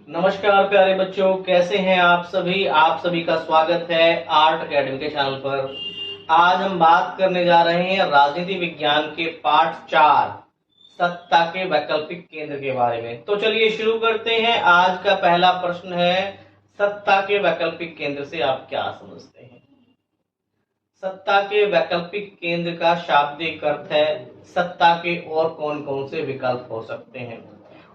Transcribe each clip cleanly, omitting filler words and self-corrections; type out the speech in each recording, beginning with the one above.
नमस्कार प्यारे बच्चों, कैसे हैं आप सभी। आप सभी का स्वागत है आर्ट एकेडमी के चैनल पर। आज हम बात करने जा रहे हैं राजनीति विज्ञान के पाठ 4 सत्ता के वैकल्पिक केंद्र के बारे में। तो चलिए शुरू करते हैं। आज का पहला प्रश्न है, सत्ता के वैकल्पिक केंद्र से आप क्या समझते हैं। सत्ता के वैकल्पिक केंद्र का शाब्दिक अर्थ है सत्ता के और कौन कौन से विकल्प हो सकते हैं।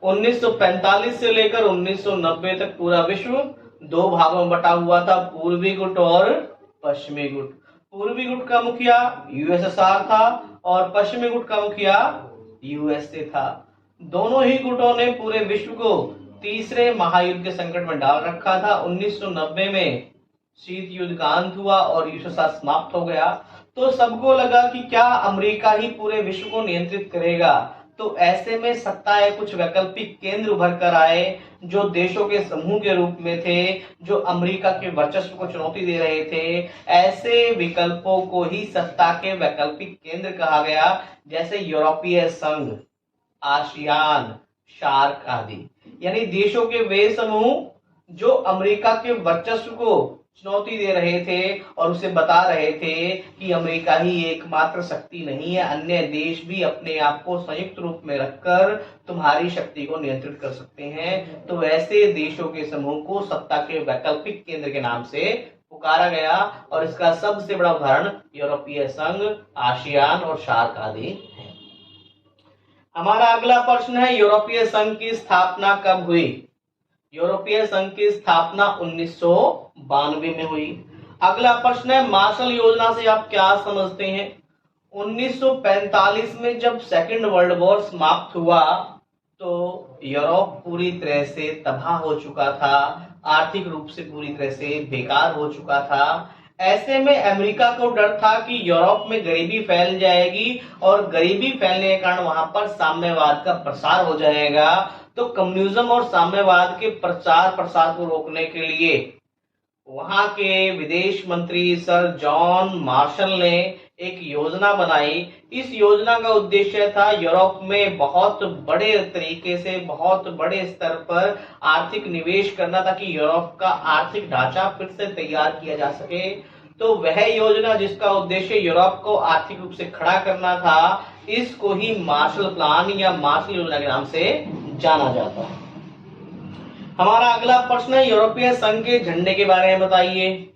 1945 से लेकर 1990 तक पूरा विश्व दो भागों में बटा हुआ था, पूर्वी गुट और पश्चिमी गुट। पूर्वी गुट का मुखिया यूएसएसआर था और पश्चिमी गुट का मुखिया यूएसए था। दोनों ही गुटों ने पूरे विश्व को तीसरे महायुद्ध के संकट में डाल रखा था। 1990 में शीत युद्ध का अंत हुआ और यूएसएसआर समाप्त हो गया। तो सबको लगा कि क्या अमेरिका ही पूरे विश्व को नियंत्रित करेगा। तो ऐसे में सत्ता के कुछ वैकल्पिक केंद्र उभर कर आए जो देशों के समूह के रूप में थे, जो अमेरिका के वर्चस्व को चुनौती दे रहे थे। ऐसे विकल्पों को ही सत्ता के वैकल्पिक केंद्र कहा गया, जैसे यूरोपीय संघ, आसियान, सार्क आदि। यानी देशों के वे समूह जो अमेरिका के वर्चस्व को चुनौती दे रहे थे और उसे बता रहे थे कि अमेरिका ही एकमात्र शक्ति नहीं है, अन्य देश भी अपने आप को संयुक्त रूप में रखकर तुम्हारी शक्ति को नियंत्रित कर सकते हैं। तो ऐसे देशों के समूह को सत्ता के वैकल्पिक केंद्र के नाम से पुकारा गया और इसका सबसे बड़ा उदाहरण यूरोपीय संघ, आसियान और सार्क आदि है। हमारा अगला प्रश्न है, यूरोपीय संघ की स्थापना कब हुई। यूरोपीय संघ की स्थापना 1992 में हुई। अगला प्रश्न है, मार्शल योजना से आप क्या समझते हैं। 1945 में जब सेकेंड वर्ल्ड वॉर समाप्त हुआ तो यूरोप पूरी तरह से तबाह हो चुका था, आर्थिक रूप से पूरी तरह से बेकार हो चुका था। ऐसे में अमेरिका को डर था कि यूरोप में गरीबी फैल जाएगी और गरीबी फैलने के कारण वहां पर साम्यवाद का प्रसार हो जाएगा। तो कम्युनिज्म और साम्यवाद के प्रचार प्रसार को रोकने के लिए वहां के विदेश मंत्री सर जॉन मार्शल ने एक योजना बनाई। इस योजना का उद्देश्य था यूरोप में बहुत बड़े तरीके से, बहुत बड़े स्तर पर आर्थिक निवेश करना, ताकि यूरोप का आर्थिक ढांचा फिर से तैयार किया जा सके। तो वह योजना जिसका उद्देश्य यूरोप को आर्थिक रूप से खड़ा करना था, इसको ही मार्शल प्लान या मार्शल योजना के नाम से जाना जाता है। हमारा अगला प्रश्न है, यूरोपीय संघ के झंडे के बारे में बताइए।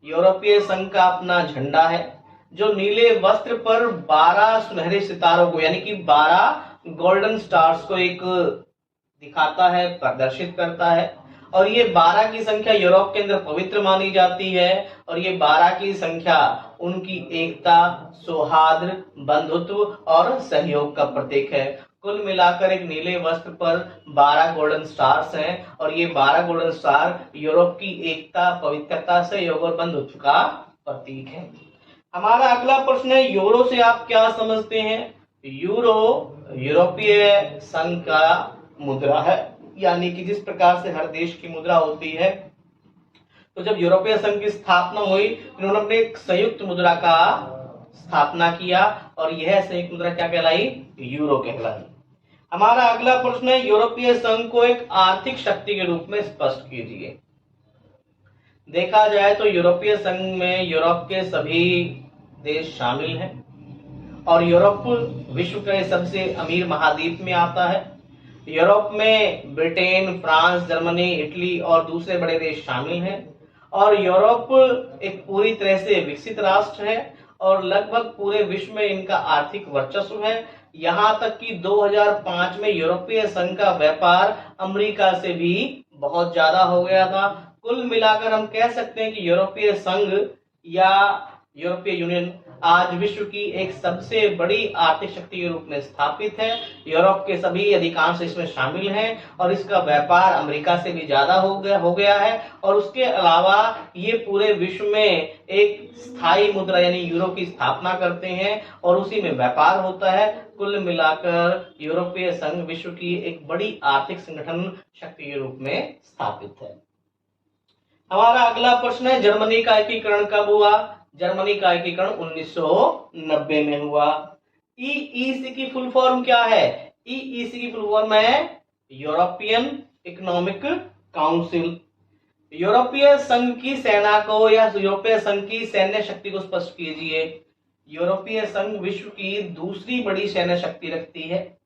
यूरोपीय संघ का अपना झंडा है जो नीले वस्त्र पर 12 सुनहरे सितारों को, यानी कि 12 गोल्डन स्टार्स को एक दिखाता है, प्रदर्शित करता है। और ये 12 की संख्या यूरोप के अंदर पवित्र मानी जाती है और ये 12 की संख्या उनकी एकता, सौहार्द, बंधुत्व और सहयोग का प्रतीक है। कुल मिलाकर एक नीले वस्त्र पर 12 गोल्डन स्टार्स हैं और ये 12 गोल्डन स्टार यूरोप की एकता, पवित्रता, सहयोग और बंधुत्व का प्रतीक है। हमारा अगला प्रश्न है, यूरो से आप क्या समझते हैं। यूरो यूरोपीय संघ का मुद्रा है, यानी कि जिस प्रकार से हर देश की मुद्रा होती है, तो जब यूरोपीय संघ की स्थापना हुई इन्होंने अपने एक संयुक्त मुद्रा का स्थापना किया और यह संयुक्त मुद्रा क्या कहलाई, यूरो कहलाई। हमारा अगला प्रश्न है, यूरोपीय संघ को एक आर्थिक शक्ति के रूप में स्पष्ट कीजिए। देखा जाए तो यूरोपीय संघ में यूरोप के सभी देश शामिल हैं और यूरोप विश्व के सबसे अमीर महाद्वीप में आता है। यूरोप में ब्रिटेन, फ्रांस, जर्मनी, इटली और दूसरे बड़े देश शामिल हैं और यूरोप एक पूरी तरह से विकसित राष्ट्र है और लगभग पूरे विश्व में इनका आर्थिक वर्चस्व है। यहाँ तक कि 2005 में यूरोपीय संघ का व्यापार अमेरिका से भी बहुत ज्यादा हो गया था। कुल मिलाकर हम कह सकते हैं कि यूरोपीय संघ या यूरोपीय यूनियन आज विश्व की एक सबसे बड़ी आर्थिक शक्ति के रूप में स्थापित है। यूरोप के सभी अधिकांश इसमें शामिल हैं और इसका व्यापार अमेरिका से भी ज्यादा हो गया है और उसके अलावा ये पूरे विश्व में एक स्थायी मुद्रा यानी यूरो की स्थापना करते हैं और उसी में व्यापार होता है। कुल मिलाकर यूरोपीय संघ विश्व की एक बड़ी आर्थिक संगठन शक्ति के रूप में स्थापित है। हमारा अगला प्रश्न है, जर्मनी का एकीकरण कब हुआ। जर्मनी का एकीकरण 1990 में हुआ। ईईसी की फुल फॉर्म क्या है। ईईसी की फुल फॉर्म है यूरोपियन इकोनॉमिक काउंसिल। यूरोपीय संघ की सेना को या यूरोपीय संघ की सैन्य शक्ति को स्पष्ट कीजिए। यूरोपीय संघ विश्व की दूसरी बड़ी सैन्य शक्ति रखती है।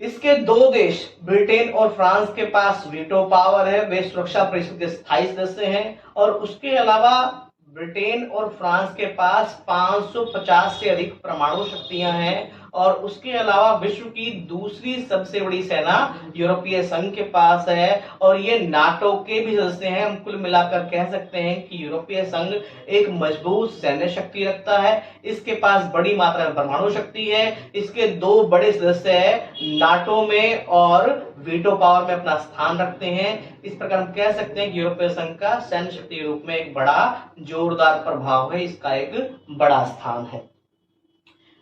इसके दो देश ब्रिटेन और फ्रांस के पास वीटो पावर है, वे सुरक्षा परिषद के स्थायी सदस्य हैं। और उसके अलावा ब्रिटेन और फ्रांस के पास 550 से अधिक परमाणु शक्तियां हैं। और उसके अलावा विश्व की दूसरी सबसे बड़ी सेना यूरोपीय संघ के पास है और ये नाटो के भी सदस्य हैं। हम कुल मिलाकर कह सकते हैं कि यूरोपीय संघ एक मजबूत सैन्य शक्ति रखता है। इसके पास बड़ी मात्रा में परमाणु शक्ति है। इसके दो बड़े सदस्य है नाटो में और वीटो पावर में अपना स्थान रखते हैं। इस प्रकार हम कह सकते हैं कि यूरोपीय संघ का सैन्य शक्ति के रूप में एक बड़ा जोरदार प्रभाव है, इसका एक बड़ा स्थान है।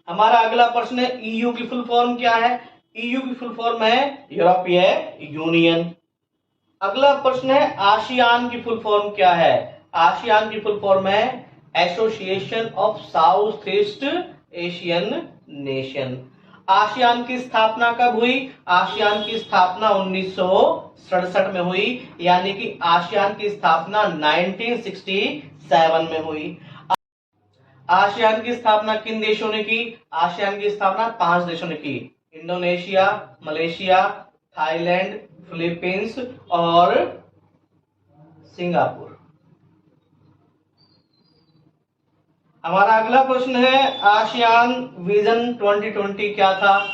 हमारा अगला प्रश्न है ईयू की फुल फॉर्म क्या है। ईयू की फुल फॉर्म है यूरोपीय यूनियन। अगला प्रश्न है आसियान की फुल फॉर्म क्या है। आसियान की फुल फॉर्म है association of south east Asian nation. ASEAN की स्थापना कब हुई। आसियान की स्थापना 1967 में हुई, यानी कि आसियान की स्थापना 1967 में हुई। आसियान की स्थापना किन देशों ने की। आसियान की स्थापना 5 देशों ने की, इंडोनेशिया, मलेशिया, थाईलैंड, फिलीपींस और सिंगापुर। हमारा अगला प्रश्न है आसियान विजन 2020 क्या था।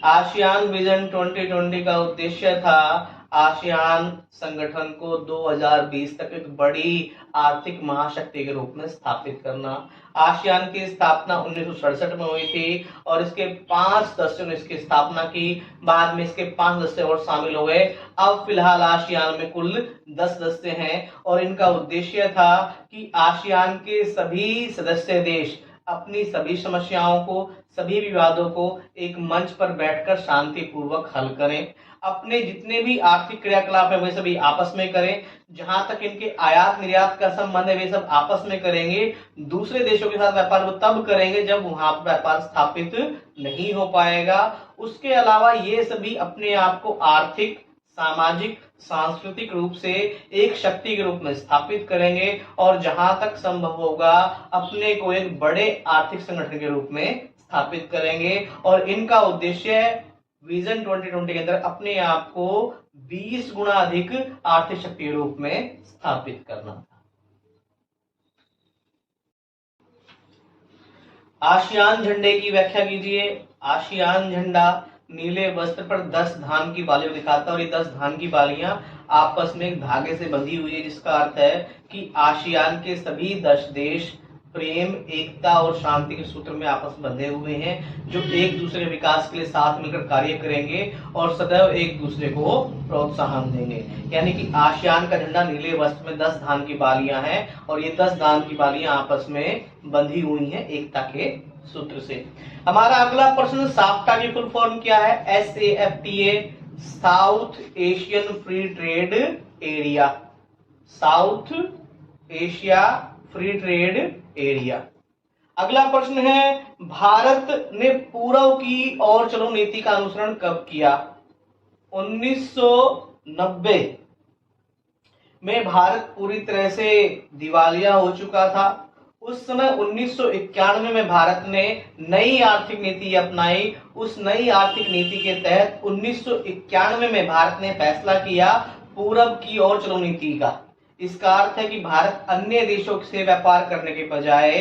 आसियान विजन 2020 का उद्देश्य था आसियान संगठन को 2020 तक एक बड़ी आर्थिक महाशक्ति के रूप में स्थापित करना। आसियान की स्थापना 1967 में हुई थी और इसके 5 सदस्यों ने इसकी स्थापना की। बाद में इसके 5 सदस्य और शामिल हो गए। अब फिलहाल आसियान में कुल 10 सदस्य हैं और इनका उद्देश्य था कि आसियान के सभी सदस्य देश अपनी सभी समस्याओं को, सभी विवादों को एक मंच पर बैठकर शांतिपूर्वक हल करें। अपने जितने भी आर्थिक क्रियाकलाप है वे सभी आपस में करें। जहां तक इनके आयात निर्यात का संबंध है वे सब आपस में करेंगे। दूसरे देशों के साथ व्यापार वो तब करेंगे जब वहां पर व्यापार स्थापित नहीं हो पाएगा। उसके अलावा ये सभी अपने आप को आर्थिक, सामाजिक, सांस्कृतिक रूप से एक शक्ति के रूप में स्थापित करेंगे और जहां तक संभव होगा अपने को एक बड़े आर्थिक संगठन के रूप में स्थापित करेंगे। और इनका उद्देश्य विजन 2020 के अंदर अपने आप को 20 गुना अधिक आर्थिक शक्ति के रूप में स्थापित करना था। आसियान झंडे की व्याख्या कीजिए। आसियान झंडा नीले वस्त्र पर 10 धान की बालियां दिखाता है और ये 10 धान की बालियां आपस में एक धागे से बंधी हुई है, जिसका अर्थ है कि आसियान के सभी 10 देश प्रेम, एकता और शांति के सूत्र में आपस में बंधे हुए हैं, जो एक दूसरे के विकास के लिए साथ मिलकर कार्य करेंगे और सदैव एक दूसरे को प्रोत्साहन देंगे। यानी कि आसियान का झंडा नीले वस्त्र में 10 धान की बालियां हैं और ये 10 धान की बालियां आपस में बंधी हुई हैं एकता के सूत्र से। हमारा अगला प्रश्न साफ्टा की फुल फॉर्म क्या है। SAFTA, south Asian free trade area. South Asia free trade area. अगला प्रश्न है भारत ने पूर्व की ओर चलो नीति का अनुसरण कब किया। 1990 में भारत पूरी तरह से दिवालिया हो चुका था। उस समय 1991 में भारत ने नई आर्थिक नीति अपनाई। उस नई आर्थिक नीति के तहत 1991 में भारत ने फैसला किया पूरब की ओर चलो नीति का। इसका अर्थ है कि भारत अन्य देशों से व्यापार करने के बजाय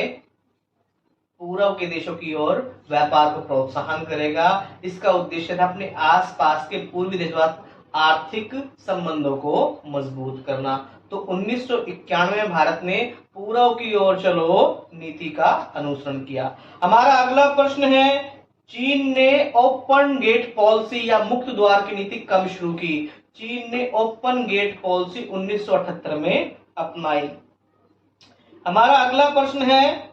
पूर्व के देशों की ओर व्यापार को प्रोत्साहन करेगा। इसका उद्देश्य था अपने आसपास के पूर्वी देशों आर्थिक संबंधों को मजबूत करना। तो 1991 में भारत ने पूर्व की ओर चलो नीति का अनुसरण किया। हमारा अगला प्रश्न है चीन ने ओपन गेट पॉलिसी या मुक्त द्वार की नीति कब शुरू की। चीन ने ओपन गेट पॉलिसी 1978 में अपनाई। हमारा अगला प्रश्न है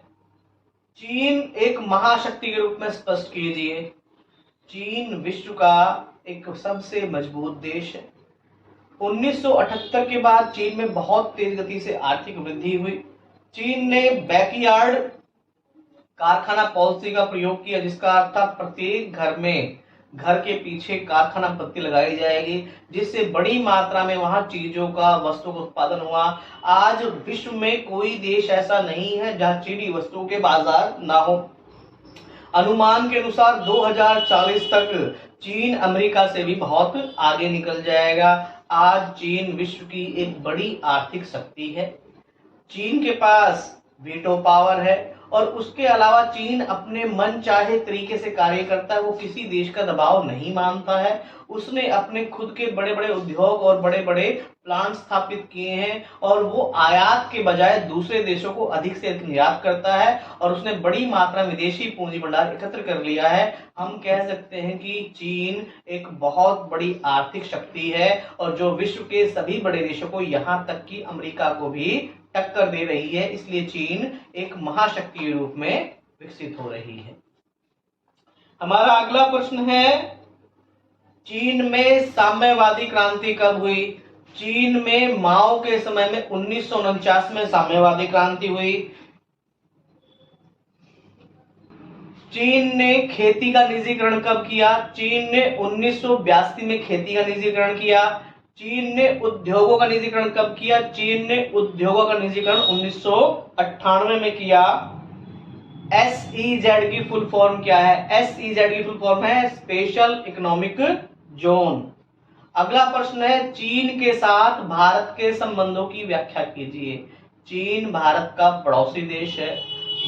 चीन एक महाशक्ति के रूप में स्पष्ट कीजिए। चीन विश्व का एक सबसे मजबूत देश है। 1978 के बाद चीन में बहुत तेज गति से आर्थिक वृद्धि हुई। चीन ने बैकयार्ड कारखाना पॉलिसी का प्रयोग किया, जिसका अर्थ था प्रत्येक घर में घर के पीछे कारखाना पत्ती लगाई जाएगी, जिससे बड़ी मात्रा में वहां चीजों का वस्तुओं का उत्पादन हुआ। आज विश्व में कोई देश ऐसा नहीं है जहां चीनी वस्तुओं के बाजार ना हो। अनुमान के अनुसार 2040 तक चीन अमेरिका से भी बहुत आगे निकल जाएगा। आज चीन विश्व की एक बड़ी आर्थिक शक्ति है। चीन के पास वीटो पावर है और उसके अलावा चीन अपने मन चाहे तरीके से कार्य करता है। वो किसी देश का दबाव नहीं मानता है। उसने अपने खुद के बड़े बड़े उद्योग और बड़े बड़े प्लांट स्थापित किए हैं और वो आयात के बजाय दूसरे देशों को अधिक से अधिक निर्यात करता है और उसने बड़ी मात्रा में विदेशी पूंजी भंडार एकत्र कर लिया है। हम कह सकते हैं कि चीन एक बहुत बड़ी आर्थिक शक्ति है और जो विश्व के सभी बड़े देशों को, यहाँ तक कि अमेरिका को भी टक्कर दे रही है। इसलिए चीन एक महाशक्ति के रूप में विकसित हो रही है। हमारा अगला प्रश्न है, चीन में साम्यवादी क्रांति कब हुई? चीन में माओ के समय में 1949 में साम्यवादी क्रांति हुई। चीन ने खेती का निजीकरण कब किया? चीन ने 1982 में खेती का निजीकरण किया। चीन ने उद्योगों का निजीकरण कब किया? चीन ने उद्योगों का निजीकरण 1998 में किया। SEZ की फुल फॉर्म क्या है? SEZ की फुल फॉर्म है स्पेशल इकोनॉमिक जोन। अगला प्रश्न है, चीन के साथ भारत के संबंधों की व्याख्या कीजिए। चीन भारत का पड़ोसी देश है।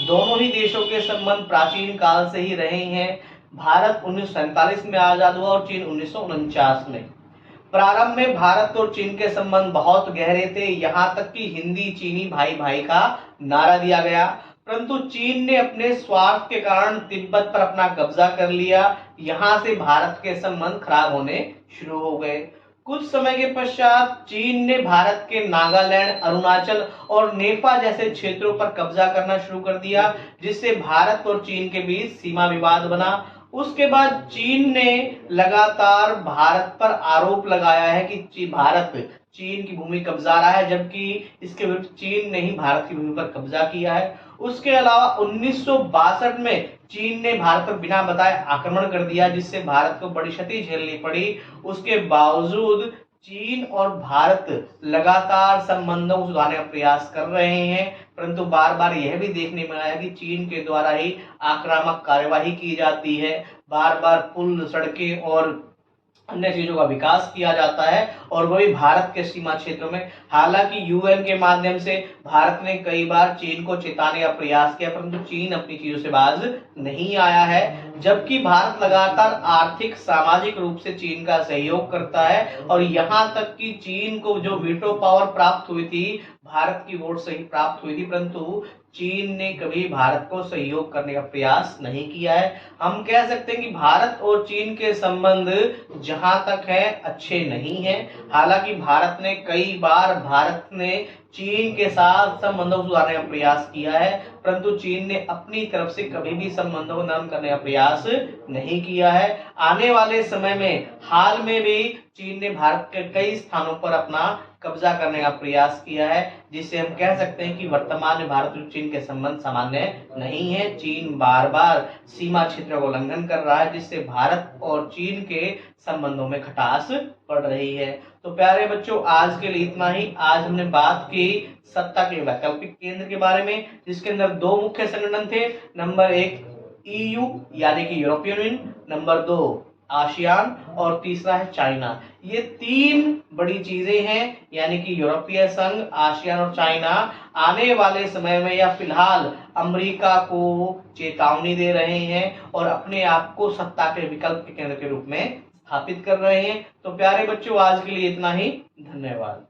दोनों ही देशों के संबंध प्राचीन काल से ही रहे हैं। भारत 1947 में आजाद हुआ और चीन 1949 में। प्रारंभ में भारत और चीन के संबंध बहुत गहरे थे, यहाँ तक कि हिंदी चीनी भाई भाई का नारा दिया गया। परंतु चीन ने अपने स्वार्थ के कारण तिब्बत पर अपना कब्जा कर लिया। यहाँ से भारत के संबंध खराब होने शुरू हो गए। कुछ समय के पश्चात चीन ने भारत के नागालैंड, अरुणाचल और नेपाल जैसे क्षेत्रों पर कब्जा करना शुरू कर दिया, जिससे भारत और चीन के बीच सीमा विवाद बना। उसके बाद चीन ने लगातार भारत पर आरोप लगाया है कि भारत चीन की भूमि कब्जा रहा है, जबकि इसके विरुद्ध चीन ने ही भारत की भूमि पर कब्जा किया है। उसके अलावा 1962 में चीन ने भारत पर बिना बताए आक्रमण कर दिया, जिससे भारत को बड़ी क्षति झेलनी पड़ी। उसके बावजूद चीन और भारत लगातार संबंधों को सुधारने का प्रयास कर रहे हैं, परंतु बार बार यह भी देखने में आया कि चीन के द्वारा ही आक्रामक कार्यवाही की जाती है। बार बार पुल, सड़कें और अन्य चीजों का विकास किया जाता है और वही भारत के सीमा क्षेत्रों में। हालांकि यूएन के माध्यम से भारत ने कई बार चीन को चेताने का प्रयास किया, परंतु चीन अपनी चीजों से बाज नहीं आया है। जबकि भारत लगातार आर्थिक सामाजिक रूप से चीन का सहयोग करता है और यहाँ तक कि चीन को जो वीटो पावर प्राप्त हुई थी, भारत की वोट सही प्राप्त हुई थी, परंतु चीन ने कभी भारत को सहयोग करने का प्रयास नहीं किया है। हम कह सकते हैं कि भारत और चीन के संबंध जहां तक है अच्छे नहीं हैं। हालांकि भारत ने कई बार चीन के साथ संबंधों को सुधारने का प्रयास किया है, परंतु चीन ने अपनी तरफ से कभी भी संबंधों को नरम करने का प्रयास नहीं किया है। आने वाले समय में हाल में भी चीन ने भारत के कई स्थानों पर अपना कब्जा करने का प्रयास किया है, जिससे हम कह सकते हैं कि वर्तमान में भारत और चीन के संबंध सामान्य नहीं है। चीन बार बार सीमा क्षेत्र का उल्लंघन कर रहा है, जिससे भारत और चीन के संबंधों में खटास पड़ रही है। तो प्यारे बच्चों, आज के लिए इतना ही। आज हमने बात की सत्ता के वैकल्पिक केंद्र के बारे में, जिसके अंदर दो मुख्य संगठन थे। नंबर 1 EU यानी कि यूरोपियन यूनियन, नंबर 2 आसियान और तीसरा है चाइना। ये तीन बड़ी चीजें हैं, यानी कि यूरोपीय संघ, आसियान और चाइना आने वाले समय में या फिलहाल अमेरिका को चेतावनी दे रहे हैं और अपने आप को सत्ता के विकल्प के केंद्र के रूप में स्थापित कर रहे हैं। तो प्यारे बच्चों, आज के लिए इतना ही। धन्यवाद।